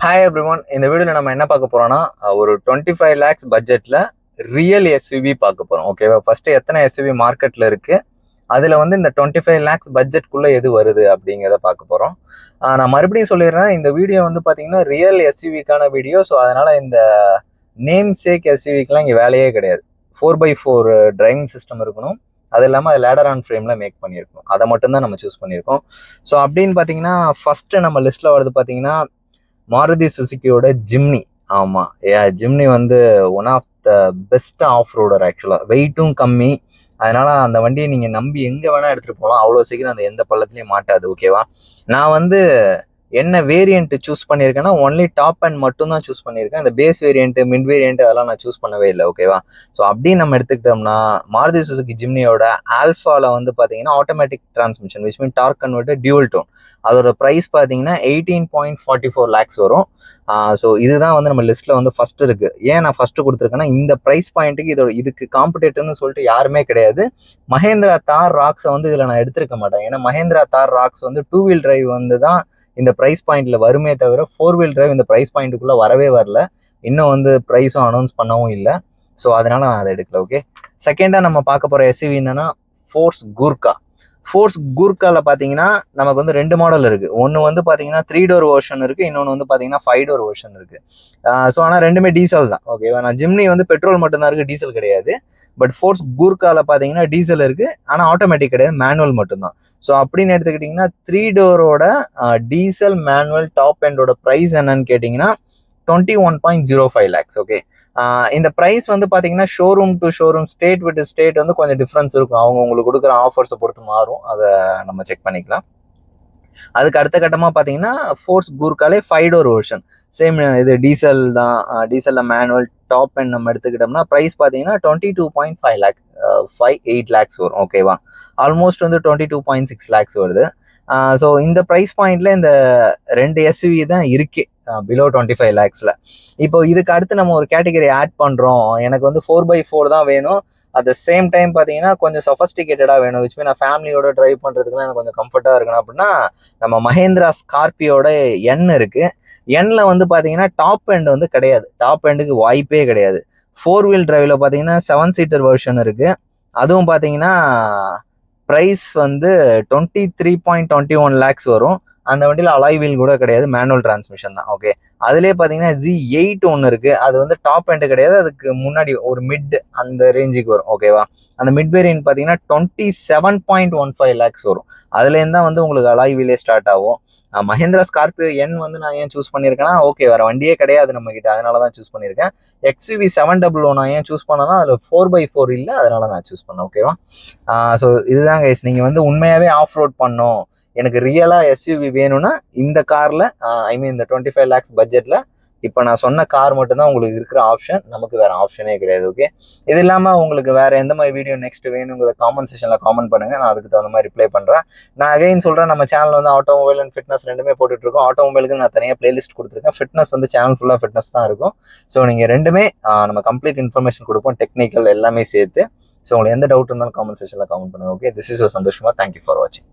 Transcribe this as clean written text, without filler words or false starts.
Hi everyone. இந்த வீடியோவில் நம்ம என்ன பார்க்க போறோம்னா ஒரு 25 lakhs பட்ஜெட்ல ரியல் எஸ்யூவி பார்க்க போறோம். ஓகேவா? ஃபர்ஸ்ட் எத்தனை எஸ்யூவி மார்க்கெட்ல இருக்கு, அதுல வந்து இந்த 25 lakhs பட்ஜெட்குள்ள எது வருது அப்படிங்கிறத பார்க்க போறோம். நான் மறுபடியும் சொல்லிடுறேன், இந்த வீடியோ வந்து பாத்தீங்கன்னா ரியல் எஸ்யூவிக்கான வீடியோ. ஸோ அதனால இந்த நேம் சேக் எஸ்யூவிக்கெல்லாம் இங்கே வேலையே கிடையாது. 4x4 டிரைவிங் சிஸ்டம் இருக்கணும். அது இல்லாமல் அது லேடர் ஆன் ஃப்ரேம்ல மேக் பண்ணியிருக்கோம். அதை மட்டும்தான் நம்ம சூஸ் பண்ணியிருக்கோம். ஸோ அப்படின்னு பார்த்தீங்கன்னா ஃபர்ஸ்ட் நம்ம லிஸ்ட்ல வருது பார்த்தீங்கன்னா மாருதி சுசுக்கியோட ஜிம்னி. ஆமா, ஜிம்னி வந்து one of the best off roader. ஆக்சுவலா வெயிட்டும் கம்மி, அதனால அந்த வண்டியை நீங்க நம்பி எங்க வேணா எடுத்துட்டு போகலாம். அவ்வளவு சீக்கிரம் அந்த எந்த பள்ளத்துலயும் மாட்டாது. ஓகேவா? நான் வந்து என்ன வேரியன்ட் சூஸ் பண்ணியிருக்கேன்னா ஒன்லி டாப் அண்ட் மட்டும் தான் சூஸ் பண்ணியிருக்கேன். இந்த பேஸ் வேரியன்ட், மிட் வேரியன்ட் அதெல்லாம் நான் சூஸ் பண்ணவே இல்லை. ஓகேவா? ஸோ அப்படின்னு நம்ம எடுத்துக்கிட்டோம்னா மாருதி சுசுகி ஜிம்னியோட ஆல்ஃபால வந்து பார்த்தீங்கன்னா automatic transmission, which mean torque converter dual tone. அதோட ப்ரைஸ் பார்த்தீங்கன்னா 18.44 lakhs வரும். ஸோ இதுதான் வந்து நம்ம லிஸ்ட்ல வந்து ஃபர்ஸ்ட் இருக்கு. ஏன் நான் ஃபர்ஸ்ட் கொடுத்துருக்கேன்னா இந்த ப்ரைஸ் பாயிண்ட்டுக்கு இதுக்கு காம்படேட்டர்னு சொல்லிட்டு யாருமே கிடையாது. மஹேந்திரா தார் ராக்ஸை வந்து இதில் நான் எடுத்திருக்க மாட்டேன். ஏன்னா மஹேந்திரா தார் ராக்ஸ் வந்து 2-wheel டிரைவ் வந்து தான் இந்த ப்ரைஸ் பாயிண்ட்ல வருமே தவிர 4-wheel டிரைவ் இந்த ப்ரைஸ் பாயிண்ட்டுக்குள்ள வரவே வரல. இன்னும் வந்து ப்ரைஸும் அனௌன்ஸ் பண்ணவும் இல்லை. ஸோ அதனால நான் அதை எடுக்கல. ஓகே, செகண்டா நம்ம பார்க்க போற எஸ்யூவி என்னன்னா ஃபோர்ஸ் கூர்கா. ஃபோர்ஸ் கூர்கால பாத்தீங்கன்னா நமக்கு வந்து ரெண்டு மாடல் இருக்கு. ஒன்னு வந்து பாத்தீங்கன்னா 3 door வெர்ஷன் இருக்கு, இன்னொன்று வந்து பாத்தீங்கன்னா 5 door வெர்ஷன் இருக்கு. ஸோ ஆனால் ரெண்டுமே டீசல் தான். ஓகேவா? நான் ஜிம்னி வந்து பெட்ரோல் மட்டும்தான் இருக்கு, டீசல் கிடையாது. பட் ஃபோர்ஸ் கூர்கால பாத்தீங்கன்னா டீசல் இருக்கு, ஆனால் ஆட்டோமேட்டிக் கிடையாது, மேனுவல் மட்டும்தான். ஸோ அப்படின்னு எடுத்துக்கிட்டிங்கன்னா 3 door டீசல் மேனுவல் டாப் எண்டோட ப்ரைஸ் என்னன்னு கேட்டிங்கன்னா 21.05 lakhs. ஓகே, இந்த ப்ரைஸ் வந்து பாத்தீங்கன்னா ஷோரூம் டு ஷோரூம், ஸ்டேட் விட்டு ஸ்டேட் வந்து கொஞ்சம் டிஃப்ரென்ஸ் இருக்கும். அவங்க உங்களுக்கு கொடுக்குற ஆஃபர்ஸை பொறுத்து மாறும். அதை நம்ம செக் பண்ணிக்கலாம். அதுக்கு அடுத்த கட்டமா பாத்தீங்கன்னா ஃபோர்ஸ் கூர்காலே 5 door வெர்ஷன், சேம் இது டீசல் தான். டீசல்ல மேனுவல் டாப் எண்ட் நம்ம எடுத்துக்கிட்டோம்னா ப்ரைஸ் பாத்தீங்கன்னா 22.5 lakh 58 lakhs வரும். ஓகேவா? ஆல்மோஸ்ட் வந்து 22.6 lakhs வருது. ஸோ இந்த ப்ரைஸ் பாயிண்ட்ல இந்த ரெண்டு எஸ்யூவி தான் இருக்கே பிலோ 25 lakhsல. இப்போ இதுக்கு அடுத்து நம்ம ஒரு கேட்டகரி ஆட் பண்றோம். எனக்கு வந்து 4x4 தான் வேணும், அட் த சேம் டைம் பார்த்தீங்கன்னா கொஞ்சம் சொஃபஸ்டிகேட்டடாக வேணும், விச் மீன் நான் ஃபேமிலியோட டிரைவ் பண்ணுறதுக்குலாம் எனக்கு கொஞ்சம் கம்ஃபர்ட்டாக இருக்கணும் அப்படின்னா நம்ம மஹேந்திரா ஸ்கார்பியோட என் இருக்கு. என்ல வந்து பார்த்தீங்கன்னா டாப் எண்ட் வந்து கிடையாது, டாப் எண்டுக்கு வாய்ப்பே கிடையாது. 4-wheel டிரைவ்ல பார்த்தீங்கன்னா 7-seater வெர்ஷன் இருக்கு. அதுவும் பார்த்தீங்கன்னா ப்ரைஸ் வந்து 23.21 lakhs வரும். அந்த வண்டியில் அலாய் வீல் கூட கிடையாது, மேனுவல் டிரான்ஸ்மிஷன் தான். ஓகே, அதுலேயே பார்த்தீங்கன்னா Z8 ஒன்று இருக்கு. அது வந்து டாப் எண்டு கிடையாது, அதுக்கு முன்னாடி ஒரு மிட் அந்த ரேஞ்சுக்கு வரும். ஓகேவா? அந்த மிட் வேரியன்ட் பார்த்தீங்கன்னா 27.15 lakhs வரும். அதுலேருந்து தான் வந்து உங்களுக்கு அலாய் வீலே ஸ்டார்ட் ஆகும். மஹேந்திரா ஸ்கார்பியோ என் வந்து நான் ஏன் சூஸ் பண்ணியிருக்கேன்னா, ஓகே வேற வண்டியே கிடையாது நம்ம கிட்ட, அதனால தான் சூஸ் பண்ணியிருக்கேன். XUV 700 நான் ஏன் சூஸ் பண்ணேன்னா அதில் 4x4 இல்லை, அதனால நான் சூஸ் பண்ணேன். ஓகேவா? ஸோ இதுதான் கைஸ். நீங்கள் வந்து உண்மையாகவே ஆஃப் ரோட் பண்ணோம், எனக்கு ரியலா எஸ்யூவி வேணும்னா இந்த கார்ல, ஐ மீன் இந்த 25 lakhs பட்ஜெட்ல இப்போ நான் சொன்ன கார் மட்டும்தான் உங்களுக்கு இருக்கிற ஆப்ஷன். நமக்கு வேற ஆப்ஷனே கிடையாது. ஓகே, இது இல்லாம உங்களுக்கு வேற எந்த மாதிரி வீடியோ நெக்ஸ்ட் வேணுங்கிற காமெண்ட் செக்ஷன்ல காமெண்ட் பண்ணுங்க, நான் அதுக்கு தகுந்த மாதிரி ரிப்ளை பண்றேன். நான் அகைன் சொல்றேன், நம்ம சேனல் வந்து ஆட்டோமொபைல் அண்ட் ஃபிட்னஸ் ரெண்டுமே போட்டுட்டு இருக்கோம். ஆட்டோமொபைலுக்கு நான் தனியாக பிளேலிஸ்ட் கொடுத்துருக்கேன், ஃபிட்னஸ் வந்து சேனல் ஃபுல்லா ஃபிட்னஸ் தான் இருக்கும். ஸோ நீங்க ரெண்டுமே நம்ம கம்ப்ளீட் இன்ஃபர்மேஷன் கொடுப்போம், டெக்னிக்கல் எல்லாமே சேர்த்து. ஸோ உங்களுக்கு எந்த டவுட் இருந்தாலும் காமெண்ட் செக்ஷன்ல காமெண்ட் பண்ணுங்க. Okay, this is your Santhosh Kumar. Thank you for வாட்சிங்.